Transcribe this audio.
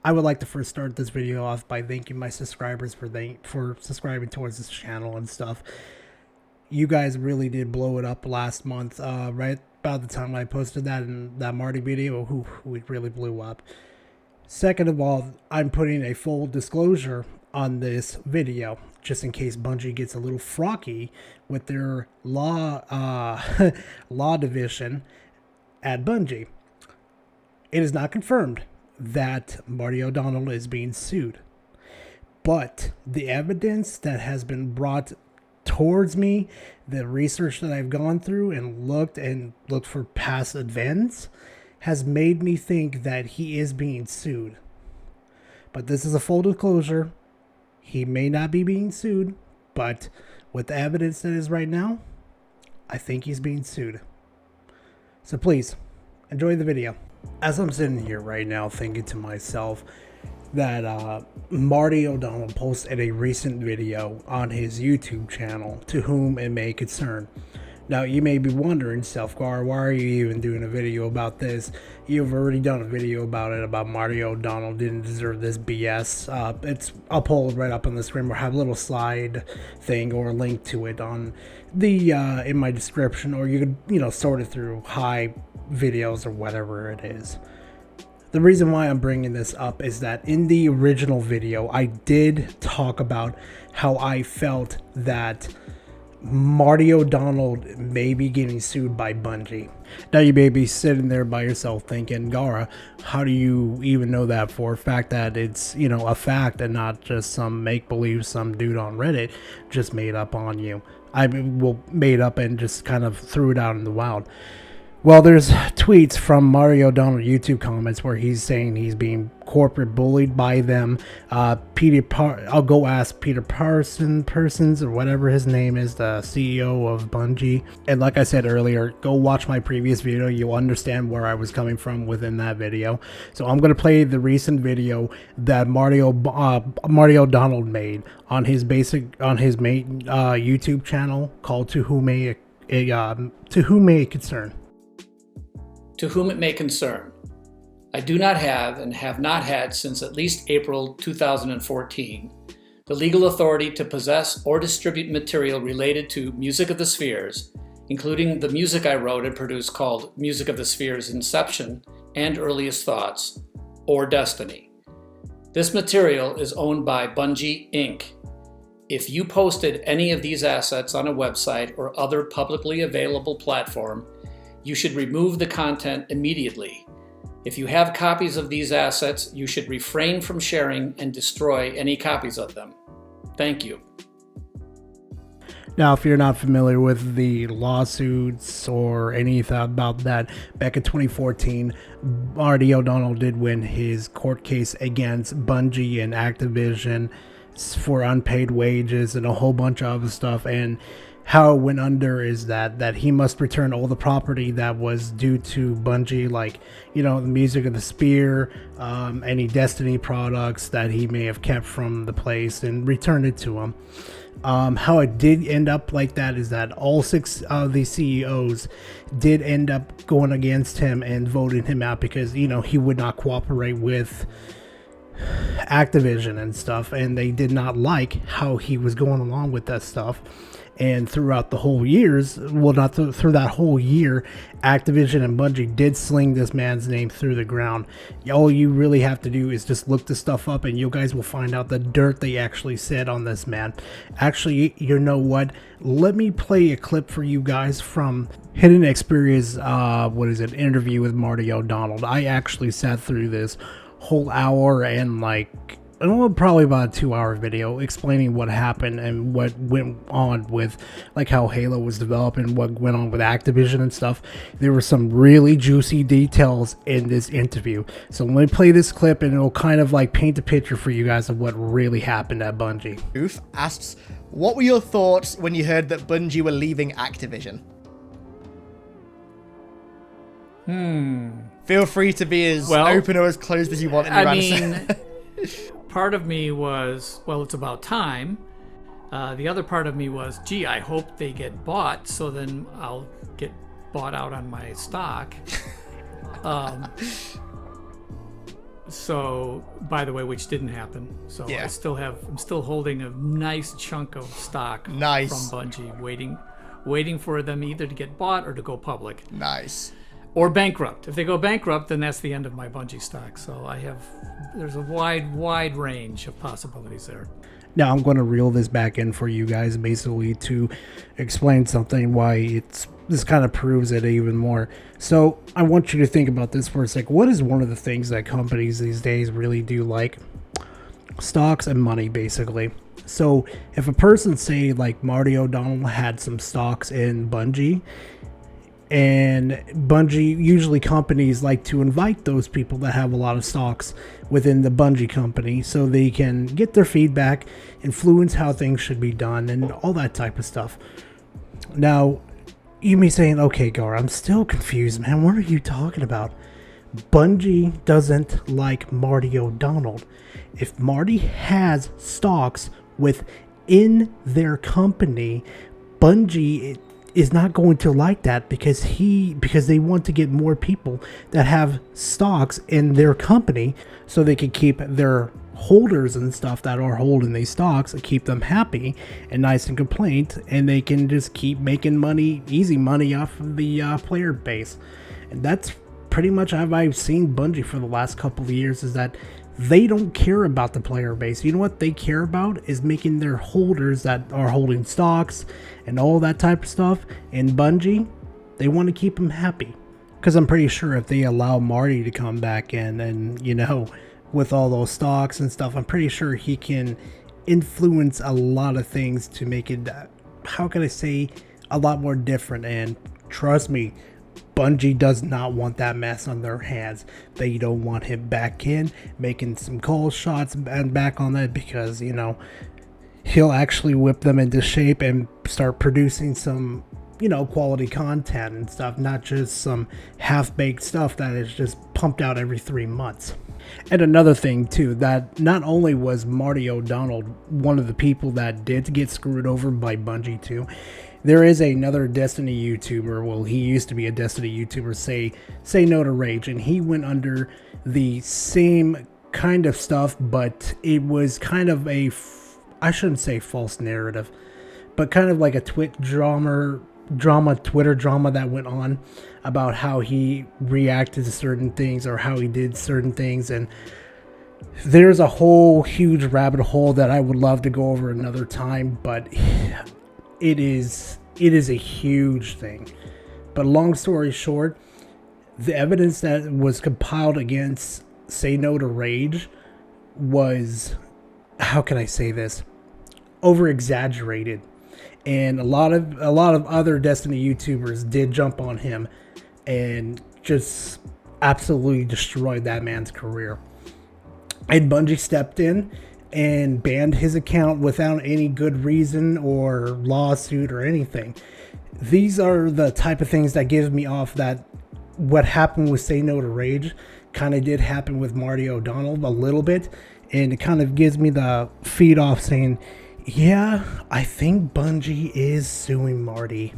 I would like to first start this video off by thanking my subscribers for subscribing towards this channel and stuff. You guys really did blow it up last month, right about the time I posted that Marty video. Who it really blew up. Second of all, I'm putting a full disclosure on this video, just in case Bungie gets a little froggy with their law division at Bungie. It is not confirmed that Marty O Donnell is being sued, but the evidence that has been brought towards me, the research that I've gone through and looked for past events, has made me think that he is being sued. But this is a full disclosure. He may not be being sued, but with the evidence that is right now, I think he's being sued. So please, enjoy the video. As I'm sitting here right now thinking to myself that Marty O Donnell posted a recent video on his YouTube channel, To Whom It May Concern. Now, you may be wondering, Selfgar, why are you even doing a video about this? You've already done a video about it, about Marty O Donnell didn't deserve this BS. I'll pull it right up on the screen, or have a little slide thing or a link to it on the in my description, or you could, sort it through high videos or whatever it is. The reason why I'm bringing this up is that in the original video, I did talk about how I felt that Marty O Donnell may be getting sued by Bungie. Now you may be sitting there by yourself thinking, Gara, how do you even know that for a fact that it's, a fact and not just some make-believe some dude on Reddit just made up on you? Made up and just kind of threw it out in the wild. Well, there's tweets from Marty O Donnell YouTube comments where he's saying he's being corporate bullied by them. I'll go ask Peter Parsons or whatever his name is, the CEO of Bungie. And like I said earlier, go watch my previous video. You'll understand where I was coming from within that video. So I'm going to play the recent video that Marty O Donnell made on his main YouTube channel called To Whom May Concern. To whom it may concern. I do not have and have not had since at least April 2014 the legal authority to possess or distribute material related to Music of the Spheres, including the music I wrote and produced called Music of the Spheres Inception and Earliest Thoughts, or Destiny. This material is owned by Bungie, Inc. If you posted any of these assets on a website or other publicly available platform, you should remove the content immediately. If you have copies of these assets, you should refrain from sharing and destroy any copies of them. Thank you. Now, if you're not familiar with the lawsuits or anything about that, back in 2014, Marty O Donnell did win his court case against Bungie and Activision for unpaid wages and a whole bunch of other stuff. And how it went under is that he must return all the property that was due to Bungie, like, the Music of the Sphere, any Destiny products that he may have kept from the place, and return it to him. How it did end up like that is that all 6 of the CEOs did end up going against him and voting him out because, he would not cooperate with Activision and stuff, and they did not like how he was going along with that stuff. And throughout the whole years, well, not through that whole year, Activision and Bungie did sling this man's name through the ground. All you really have to do is just look this stuff up, and you guys will find out the dirt they actually said on this man. Actually, you know what? Let me play a clip for you guys from Hidden Experience, interview with Marty O Donnell. I actually sat through this whole hour and probably about a 2-hour video explaining what happened and what went on with how Halo was developing, what went on with Activision and stuff. There were some really juicy details in this interview. So let me play this clip and it'll kind of paint a picture for you guys of what really happened at Bungie. Oof asks, what were your thoughts when you heard that Bungie were leaving Activision? Feel free to be as open or as closed as you want in your answer. Part of me was, well, it's about time. The other part of me was, gee, I hope they get bought, so then I'll get bought out on my stock. So, by the way, which didn't happen. So Yeah. I'm still holding a nice chunk of stock Nice. from Bungie, waiting for them either to get bought or to go public. Nice. Or bankrupt. If they go bankrupt, then that's the end of my Bungie stock. So there's a wide range of possibilities there. Now I'm going to reel this back in for you guys, basically to explain something why this kind of proves it even more. So I want you to think about this for a sec. What is one of the things that companies these days really do like? Stocks and money, basically. So if a person, say like Marty O Donnell, had some stocks in Bungie, and Bungie, usually companies like to invite those people that have a lot of stocks within the Bungie company so they can get their feedback, influence how things should be done, and all that type of stuff. Now, you may be saying, okay, Gar, I'm still confused, man. What are you talking about? Bungie doesn't like Marty O Donnell. If Marty has stocks within their company, Bungie is not going to like that because they want to get more people that have stocks in their company so they can keep their holders and stuff that are holding these stocks and keep them happy and nice and complaint, and they can just keep making money, easy money off of the player base. And that's pretty much how I've seen Bungie for the last couple of years, is that they don't care about the player base. You know what they care about is making their holders that are holding stocks and all that type of stuff. In Bungie, they want to keep them happy. Because I'm pretty sure if they allow Marty to come back in and, you know, with all those stocks and stuff, I'm pretty sure he can influence a lot of things to make it, how can I say, a lot more different. And trust me, Bungie does not want that mess on their hands. They don't want him back in, making some cold shots and back on that, because, you know, he'll actually whip them into shape and start producing some, you know, quality content and stuff, not just some half-baked stuff that is just pumped out every 3 months. And another thing too, that not only was Marty O Donnell one of the people that did get screwed over by Bungie too, there is another Destiny YouTuber, well, he used to be a Destiny YouTuber, say no to Rage, and he went under the same kind of stuff, but it was kind of I shouldn't say false narrative, but kind of like a Twitter drama that went on about how he reacted to certain things or how he did certain things. And there's a whole huge rabbit hole that I would love to go over another time, but it is a huge thing. But long story short, the evidence that was compiled against Say No to Rage was, how can I say this, over exaggerated. And a lot of other Destiny YouTubers did jump on him and just absolutely destroyed that man's career. And Bungie stepped in and banned his account without any good reason or lawsuit or anything. These are the type of things that gives me off that what happened with Say No to Rage kind of did happen with Marty O Donnell a little bit. And it kind of gives me the feed off saying, yeah, I think Bungie is suing Marty.